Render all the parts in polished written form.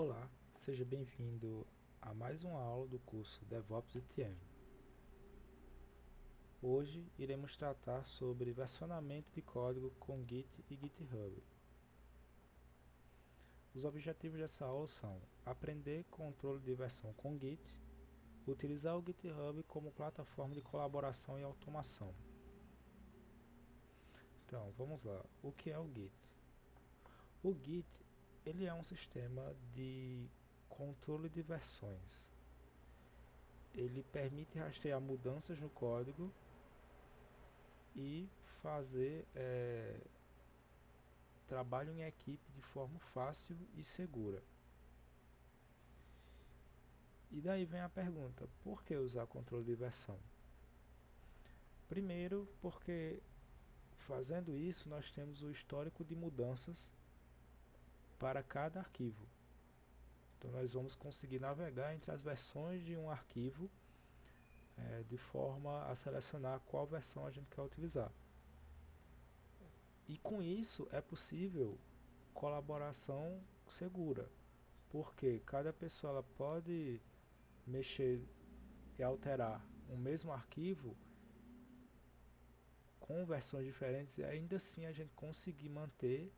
Olá, seja bem-vindo a mais uma aula do curso DevOps ETM. Hoje iremos tratar sobre versionamento de código com Git e GitHub. Os objetivos dessa aula são aprender controle de versão com Git, utilizar o GitHub como plataforma de colaboração e automação. Então, vamos lá. O que é o Git? O Git ele é um sistema de controle de versões. Ele permite rastrear mudanças no código e fazer trabalho em equipe de forma fácil e segura. E daí vem a pergunta, por que usar controle de versão? Primeiro, porque fazendo isso nós temos o histórico de mudanças para cada arquivo. Então nós vamos conseguir navegar entre as versões de um arquivo de forma a selecionar qual versão a gente quer utilizar. E com isso é possível colaboração segura, porque cada pessoa ela pode mexer e alterar o mesmo arquivo com versões diferentes e ainda assim a gente conseguir manter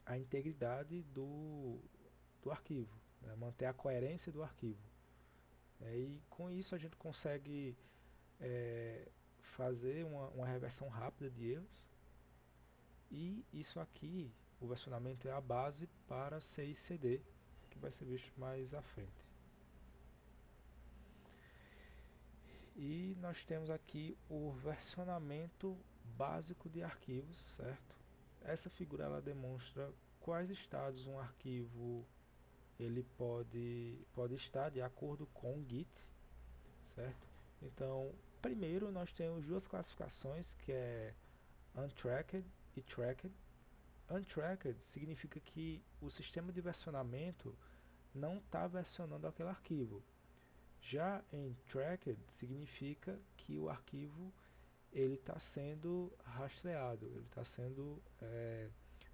a integridade do arquivo, né? Manter a coerência do arquivo. E com isso a gente consegue fazer uma reversão rápida de erros, e isso aqui, o versionamento é a base para CI/CD, que vai ser visto mais à frente. E nós temos aqui o versionamento básico de arquivos, certo? Essa figura ela demonstra quais estados um arquivo ele pode estar de acordo com o Git, certo? Então, primeiro nós temos duas classificações, que é Untracked e Tracked. Untracked significa que o sistema de versionamento não está versionando aquele arquivo. Já em Tracked significa que o arquivo ele está sendo rastreado, ele está sendo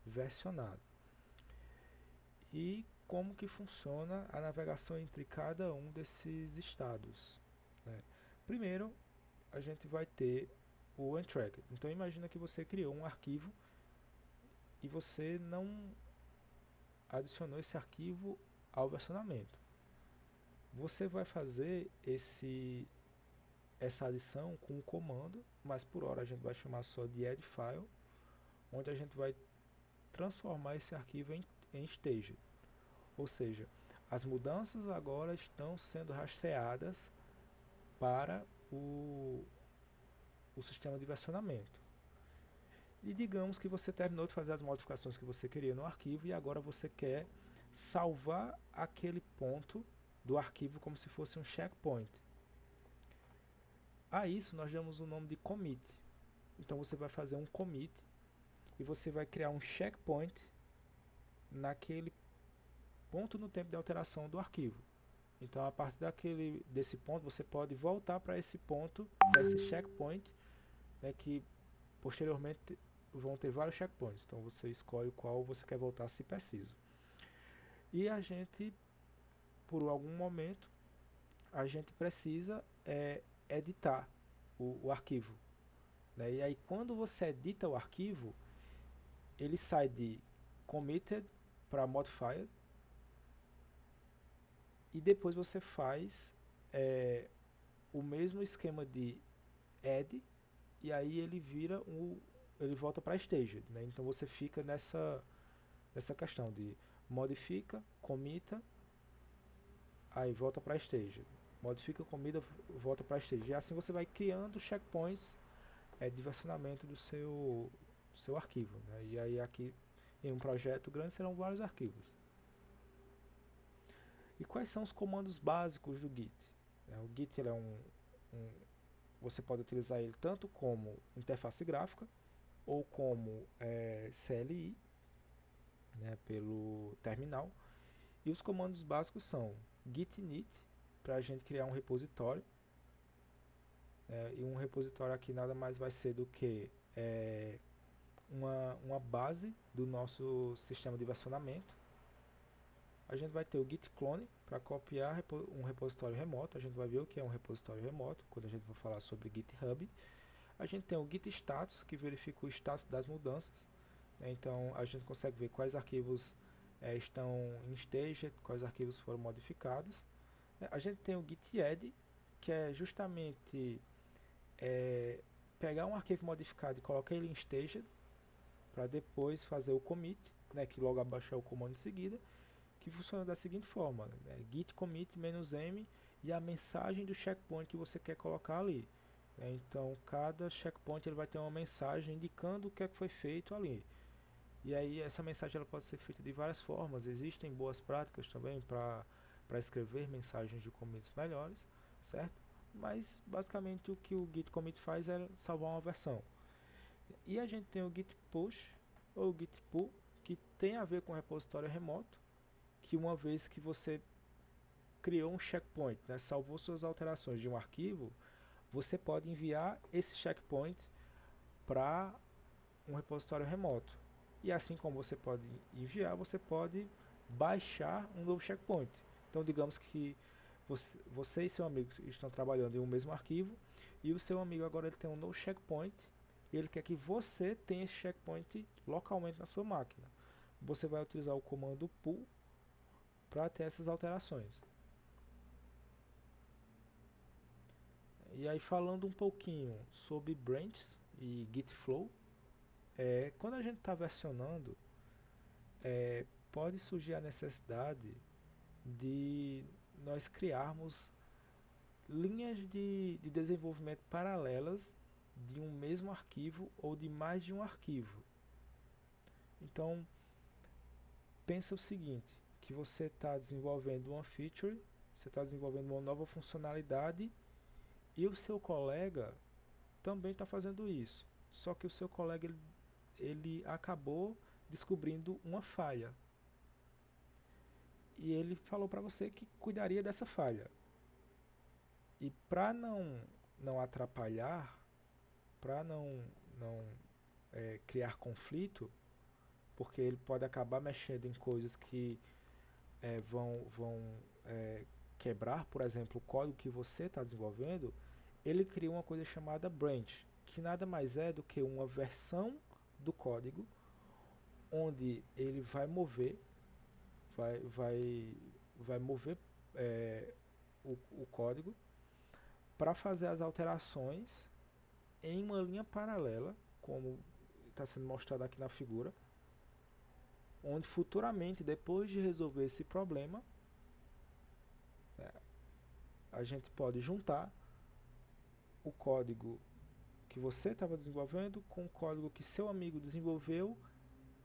versionado. E como que funciona a navegação entre cada um desses estados, né? Primeiro, a gente vai ter o Untracked. Então imagina que você criou um arquivo e você não adicionou esse arquivo ao versionamento. Você vai fazer essa adição com o comando, mas por hora a gente vai chamar só de add file, onde a gente vai transformar esse arquivo em staged. Ou seja, as mudanças agora estão sendo rastreadas para o sistema de versionamento. E digamos que você terminou de fazer as modificações que você queria no arquivo e agora você quer salvar aquele ponto do arquivo como se fosse um checkpoint. A isso nós damos o nome de commit. Então você vai fazer um commit e você vai criar um checkpoint naquele ponto no tempo de alteração do arquivo. Então a partir desse ponto você pode voltar para esse ponto, para esse checkpoint, né, que posteriormente vão ter vários checkpoints. Então você escolhe qual você quer voltar se preciso. E a gente, por algum momento, a gente precisa editar o arquivo, né? E aí quando você edita o arquivo, ele sai de committed para modified, e depois você faz o mesmo esquema de add, e aí ele ele volta para staged, né? Então você fica nessa questão de modifica, comita, aí volta para staged, modifica, comita, volta para staged, e assim você vai criando checkpoints de versionamento do seu arquivo, né? E aí aqui em um projeto grande serão vários arquivos. E quais são os comandos básicos do Git? O Git ele é você pode utilizar ele tanto como interface gráfica ou como CLI, né, pelo terminal. E os comandos básicos são git init, para a gente criar um repositório. E um repositório aqui nada mais vai ser do que uma base do nosso sistema de versionamento. A gente vai ter o git clone para copiar um repositório remoto. A gente vai ver o que é um repositório remoto quando a gente for falar sobre GitHub. A gente tem o git status, que verifica o status das mudanças. Então a gente consegue ver quais arquivos estão em staged, quais arquivos foram modificados. A gente tem o git add, que é justamente pegar um arquivo modificado e colocar ele em staged, para depois fazer o commit, que logo abaixo é o comando em seguida, que funciona da seguinte forma, git commit "-m" e a mensagem do checkpoint que você quer colocar ali. Então cada checkpoint ele vai ter uma mensagem indicando o que é que foi feito ali. E aí essa mensagem ela pode ser feita de várias formas. Existem boas práticas também para escrever mensagens de commits melhores, certo? Mas basicamente o que o git commit faz é salvar uma versão. E a gente tem o git push ou git pull, que tem a ver com repositório remoto, que uma vez que você criou um checkpoint, salvou suas alterações de um arquivo, você pode enviar esse checkpoint para um repositório remoto. E assim como você pode enviar, você pode baixar um novo checkpoint. Então digamos que você e seu amigo estão trabalhando em um mesmo arquivo, e o seu amigo agora ele tem um novo checkpoint, e ele quer que você tenha esse checkpoint localmente na sua máquina. Você vai utilizar o comando pull para ter essas alterações. E aí falando um pouquinho sobre branches e git flow, quando a gente está versionando, pode surgir a necessidade de nós criarmos linhas de desenvolvimento paralelas de um mesmo arquivo ou de mais de um arquivo. Então, pensa o seguinte, que você está desenvolvendo uma feature, você está desenvolvendo uma nova funcionalidade, e o seu colega também está fazendo isso. Só que o seu colega ele acabou descobrindo uma falha. E ele falou para você que cuidaria dessa falha. E para não atrapalhar, para não criar conflito, porque ele pode acabar mexendo em coisas que vão quebrar, por exemplo, o código que você está desenvolvendo, ele cria uma coisa chamada branch, que nada mais é do que uma versão do código onde ele vai mover o código para fazer as alterações em uma linha paralela, como está sendo mostrado aqui na figura, onde futuramente, depois de resolver esse problema, a gente pode juntar o código que você estava desenvolvendo com o código que seu amigo desenvolveu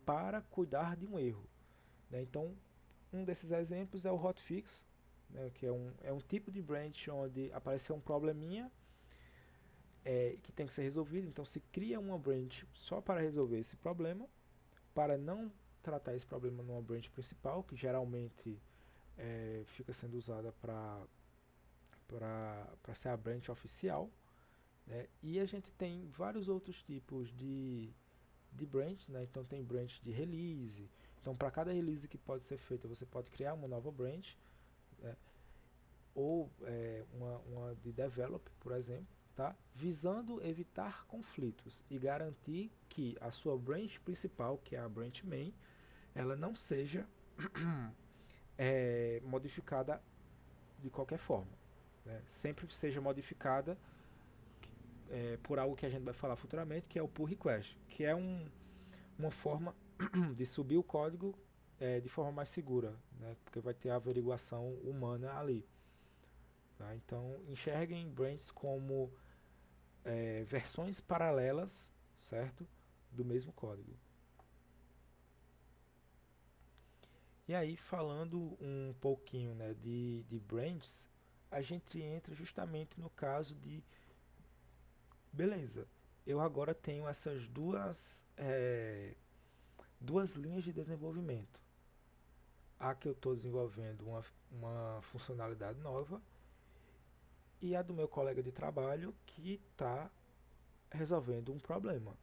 para cuidar de um erro. Então, um desses exemplos é o hotfix, que é um tipo de branch onde apareceu um probleminha que tem que ser resolvido. Então, se cria uma branch só para resolver esse problema, para não tratar esse problema numa branch principal, que geralmente fica sendo usada para ser a branch oficial. E a gente tem vários outros tipos de branch, então tem branch de release. Então para cada release que pode ser feita, você pode criar uma nova branch, ou uma de develop, por exemplo, tá? Visando evitar conflitos e garantir que a sua branch principal, que é a branch main, ela não seja modificada de qualquer forma, sempre seja modificada por algo que a gente vai falar futuramente, que é o pull request, que é uma forma de subir o código de forma mais segura, porque vai ter a averiguação humana ali. Tá? Então, enxerguem branches como versões paralelas, certo? Do mesmo código. E aí, falando um pouquinho de branches, a gente entra justamente no caso de beleza, eu agora tenho essas duas linhas de desenvolvimento. A que eu estou desenvolvendo uma funcionalidade nova, e a do meu colega de trabalho que está resolvendo um problema.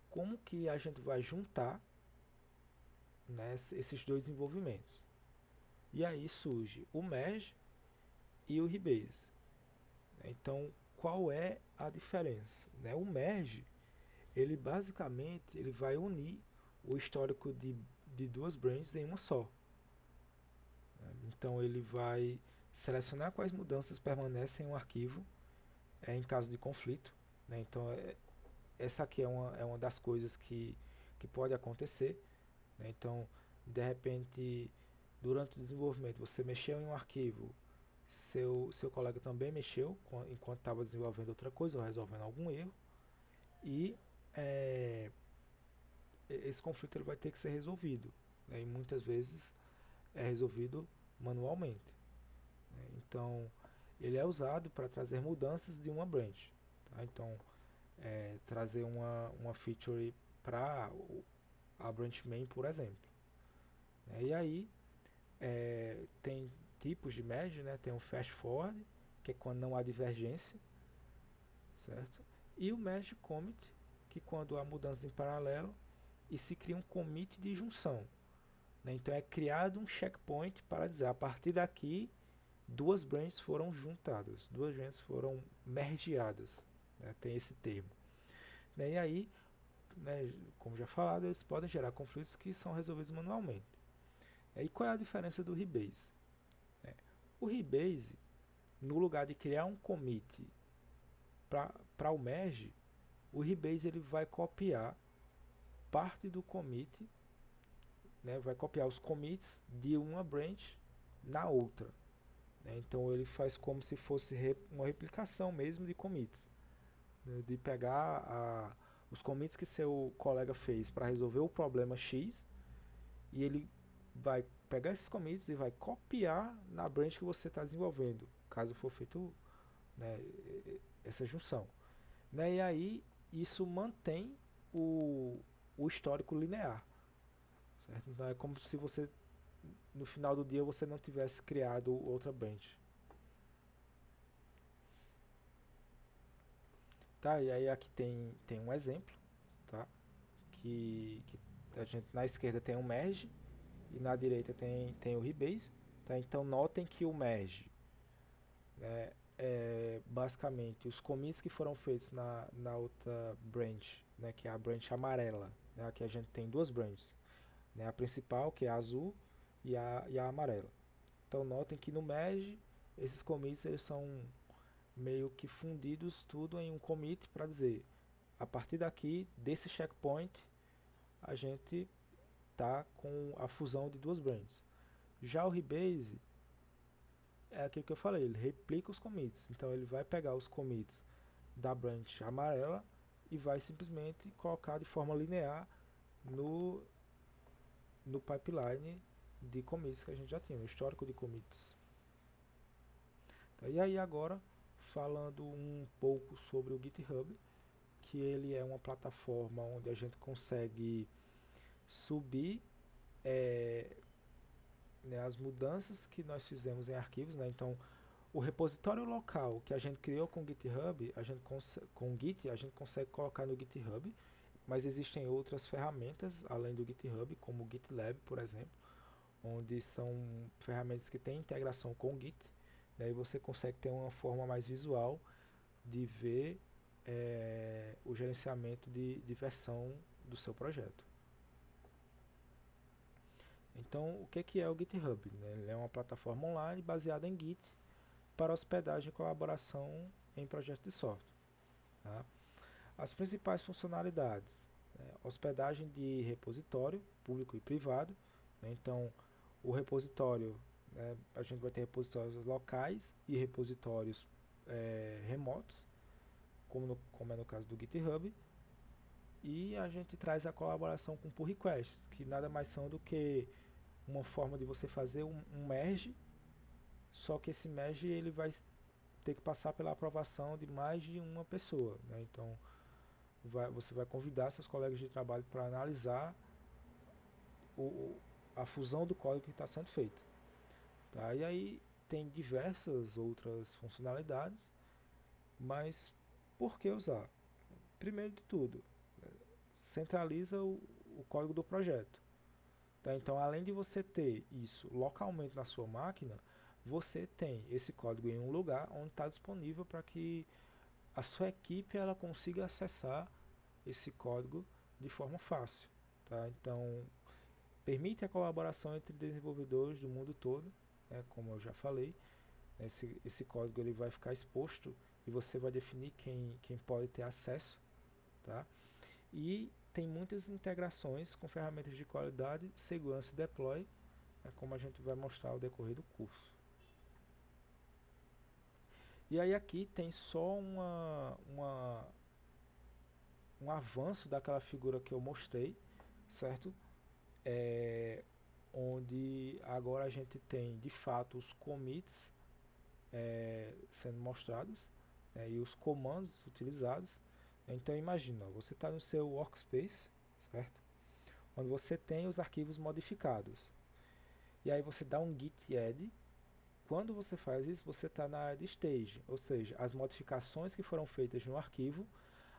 como que a gente vai juntar, né, esses dois desenvolvimentos. E aí surge o Merge e o Rebase. Então, qual é a diferença? Né? O Merge, ele basicamente ele vai unir o histórico de duas branches em uma só. Então, ele vai selecionar quais mudanças permanecem em um arquivo em caso de conflito. Né? Então, essa aqui é uma das coisas que pode acontecer. Né? Então, de repente, durante o desenvolvimento, você mexeu em um arquivo, seu colega também mexeu enquanto estava desenvolvendo outra coisa ou resolvendo algum erro, e é, esse conflito ele vai ter que ser resolvido. Né? E muitas vezes é resolvido manualmente. Né? Então, ele é usado para trazer mudanças de uma branch. Tá? Então, trazer uma feature para a branch main, por exemplo. Né? E aí, tem tipos de merge, né? Tem o fast forward, que é quando não há divergência, certo? E o merge commit, que quando há mudanças em paralelo e se cria um commit de junção. Né? Então é criado um checkpoint para dizer, a partir daqui, duas branches foram juntadas, duas branches foram mergeadas. Né? Tem esse termo. Né? E aí, né, como já falado, eles podem gerar conflitos que são resolvidos manualmente. E qual é a diferença do rebase? O rebase, no lugar de criar um commit para o merge, o rebase ele vai copiar parte do commit, né, vai copiar os commits de uma branch na outra. Né, então ele faz como se fosse uma replicação mesmo de commits. Né, de pegar os commits que seu colega fez para resolver o problema X, e ele vai pegar esses commits e vai copiar na branch que você está desenvolvendo, caso for feito, né, essa junção. Né, e aí isso mantém o histórico linear. Certo? Então é como se você no final do dia você não tivesse criado outra branch. Tá, e aí aqui tem um exemplo, tá? Que a gente na esquerda tem um merge e na direita tem o rebase. Tá? Então notem que o merge, né, basicamente os commits que foram feitos na outra branch, né, que é a branch amarela. Né, aqui a gente tem duas branches, né, a principal, que é a azul, e a amarela. Então notem que no merge esses commits eles são meio que fundidos tudo em um commit para dizer, a partir daqui, desse checkpoint, a gente tá com a fusão de duas branches. Já o rebase é aquilo que eu falei, ele replica os commits. Então ele vai pegar os commits da branch amarela e vai simplesmente colocar de forma linear no pipeline de commits que a gente já tinha, no histórico de commits. Tá, e aí agora, falando um pouco sobre o GitHub, que ele é uma plataforma onde a gente consegue subir né, as mudanças que nós fizemos em arquivos. Né? Então, o repositório local que a gente criou com o GitHub, com o Git, a gente consegue colocar no GitHub, mas existem outras ferramentas além do GitHub, como o GitLab, por exemplo, onde são ferramentas que têm integração com o Git. Daí você consegue ter uma forma mais visual de ver o gerenciamento de versão do seu projeto. Então, o que é o GitHub? Ele é uma plataforma online baseada em Git para hospedagem e colaboração em projetos de software. Tá? As principais funcionalidades: hospedagem de repositório público e privado. Né? Então, o repositório, a gente vai ter repositórios locais e repositórios remotos, como é no caso do GitHub. E a gente traz a colaboração com pull requests, que nada mais são do que uma forma de você fazer um merge, só que esse merge ele vai ter que passar pela aprovação de mais de uma pessoa. Né? Então, você vai convidar seus colegas de trabalho para analisar a fusão do código que está sendo feito. Tá? E aí tem diversas outras funcionalidades, mas por que usar? Primeiro de tudo, centraliza o código do projeto. Tá? Então, além de você ter isso localmente na sua máquina, você tem esse código em um lugar onde está disponível para que a sua equipe ela consiga acessar esse código de forma fácil. Tá? Então, permite a colaboração entre desenvolvedores do mundo todo, né, como eu já falei. Esse código ele vai ficar exposto e você vai definir quem pode ter acesso. Tá? E tem muitas integrações com ferramentas de qualidade, segurança e deploy, né, como a gente vai mostrar ao decorrer do curso. E aí aqui tem só um avanço daquela figura que eu mostrei, certo? Onde agora a gente tem de fato os commits sendo mostrados, né, e os comandos utilizados. Então imagina, você está no seu workspace, certo? Onde você tem os arquivos modificados. E aí você dá um git add. Quando você faz isso, você está na área de stage, ou seja, as modificações que foram feitas no arquivo,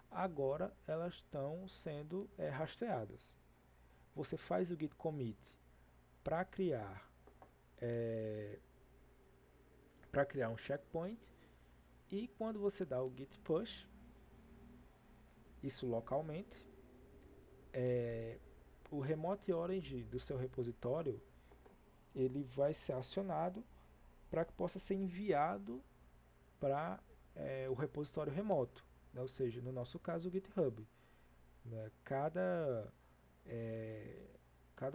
agora elas estão sendo rastreadas. Você faz o git commit para criar um checkpoint, e quando você dá o git push, isso localmente, o remote origin do seu repositório ele vai ser acionado para que possa ser enviado para o repositório remoto, né? Ou seja, no nosso caso o GitHub, né? Cada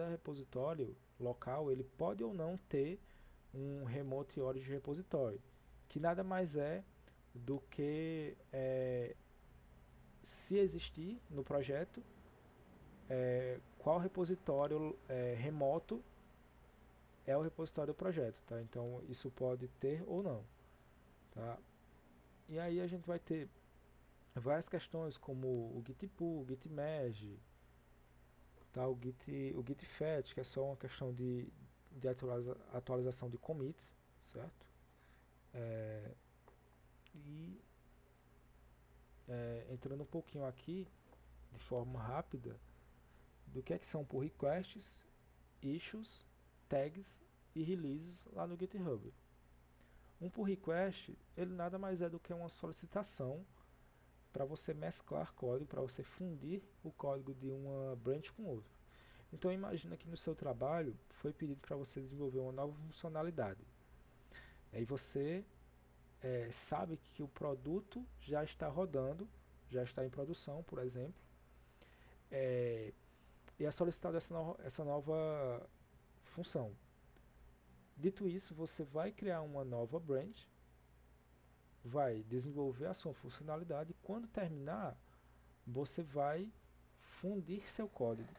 repositório local ele pode ou não ter um remote origin repositório, que nada mais é do que se existir no projeto qual repositório remoto é o repositório do projeto, tá? Então isso pode ter ou não, tá? E aí a gente vai ter várias questões como o git pull, o git merge, tá? O git fetch, que é só uma questão de atualização de commits, certo? E entrando um pouquinho aqui de forma rápida do que são pull requests, issues, tags e releases lá no GitHub. Um pull request, ele nada mais é do que uma solicitação para você mesclar código, para você fundir o código de uma branch com outra. Então imagina que no seu trabalho foi pedido para você desenvolver uma nova funcionalidade. Aí você sabe que o produto já está rodando, já está em produção, por exemplo, e é solicitada essa nova função. Dito isso, você vai criar uma nova branch, vai desenvolver a sua funcionalidade e quando terminar, você vai fundir seu código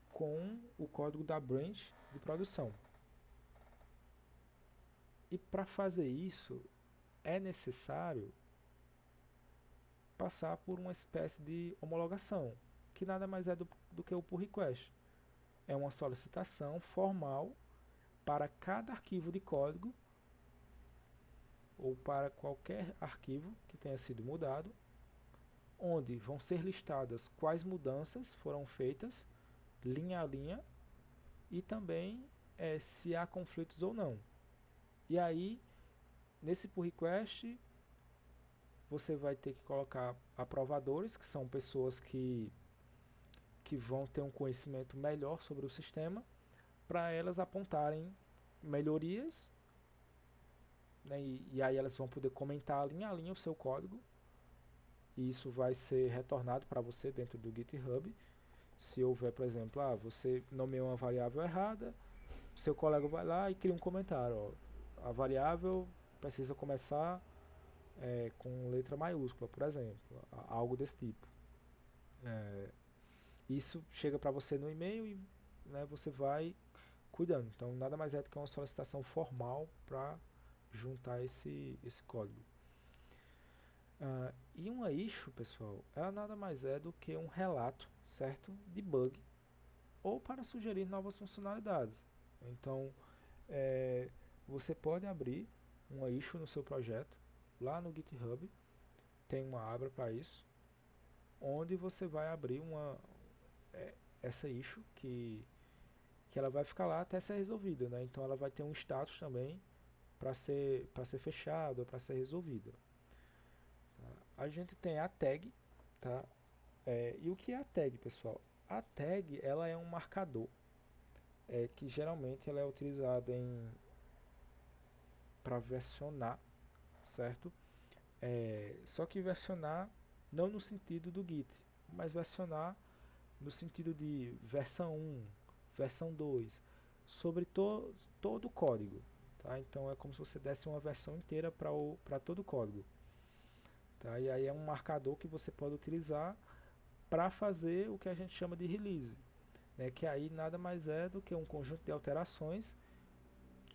com o código da branch de produção. E para fazer isso, é necessário passar por uma espécie de homologação, que nada mais é do que o pull request. É uma solicitação formal para cada arquivo de código ou para qualquer arquivo que tenha sido mudado, onde vão ser listadas quais mudanças foram feitas, linha a linha, e também se há conflitos ou não. E aí, nesse pull request, você vai ter que colocar aprovadores, que são pessoas que vão ter um conhecimento melhor sobre o sistema, para elas apontarem melhorias, né, e aí elas vão poder comentar linha a linha o seu código, e isso vai ser retornado para você dentro do GitHub. Se houver, por exemplo, você nomeou uma variável errada, seu colega vai lá e cria um comentário, a variável precisa começar com letra maiúscula, por exemplo, algo desse tipo. Isso chega para você no e-mail e, né, você vai cuidando. Então nada mais é do que uma solicitação formal para juntar esse código. E uma issue, pessoal, ela nada mais é do que um relato, certo, de bug ou para sugerir novas funcionalidades. Então você pode abrir uma issue no seu projeto lá no GitHub, tem uma aba para isso, onde você vai abrir essa issue que ela vai ficar lá até ser resolvida, né? Então ela vai ter um status também para ser fechada, para ser resolvida. Tá? A gente tem a tag, tá? E o que é a tag, pessoal? A tag ela é um marcador que geralmente ela é utilizada para versionar, certo? Só que versionar não no sentido do Git, mas versionar no sentido de versão 1, versão 2, sobre todo o código. Tá? Então é como se você desse uma versão inteira para todo o código. Tá? E aí é um marcador que você pode utilizar para fazer o que a gente chama de release, né? Que aí nada mais é do que um conjunto de alterações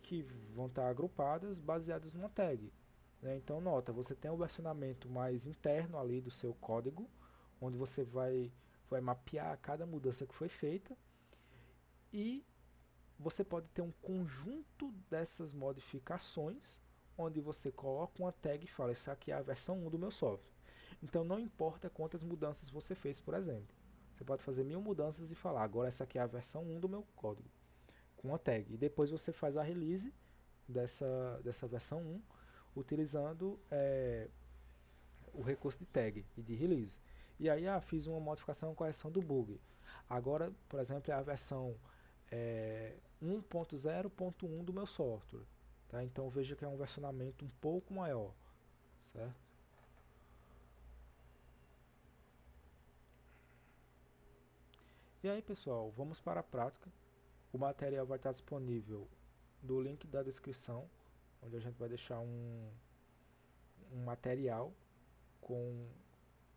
que vão estar agrupadas baseadas numa tag. Né? Então nota, você tem um versionamento mais interno ali do seu código, onde você vai mapear cada mudança que foi feita, e você pode ter um conjunto dessas modificações, onde você coloca uma tag e fala, isso aqui é a versão 1 do meu software. Então não importa quantas mudanças você fez, por exemplo. Você pode fazer 1000 mudanças e falar, agora essa aqui é a versão 1 do meu código, com uma tag. E depois você faz a release dessa versão 1, utilizando o recurso de tag e de release. E aí, fiz uma modificação, correção do bug. Agora, por exemplo, é a versão 1.0.1 do meu software. Tá? Então veja que é um versionamento um pouco maior, certo? E aí, pessoal, vamos para a prática. O material vai estar disponível no link da descrição, onde a gente vai deixar um material com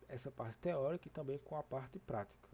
essa parte teórica e também com a parte prática.